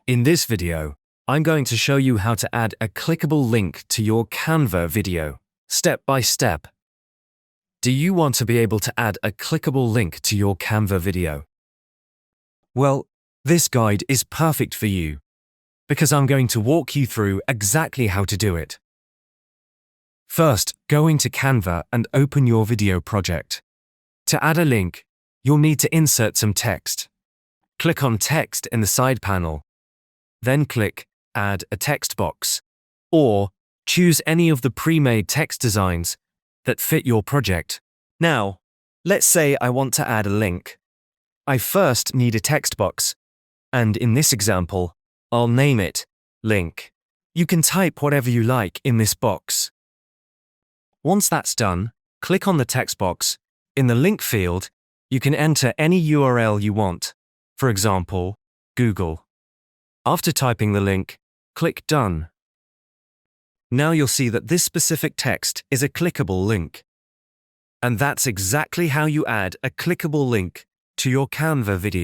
In this video, I'm going to show you how to add a clickable link to your Canva video, step by step. Do you want to be able to add a clickable link to your Canva video? Well, this guide is perfect for you, because I'm going to walk you through exactly how to do it. First, go into Canva and open your video project. To add a link, you'll need to insert some text. Click on Text in the side panel. Then click Add a text box, or choose any of the pre-made text designs that fit your project. Now, let's say I want to add a link. I first need a text box, and in this example, I'll name it Link. You can type whatever you like in this box. Once that's done, click on the text box. In the link field, you can enter any URL you want, for example, Google. After typing the link, click Done. Now you'll see that this specific text is a clickable link. And that's exactly how you add a clickable link to your Canva video.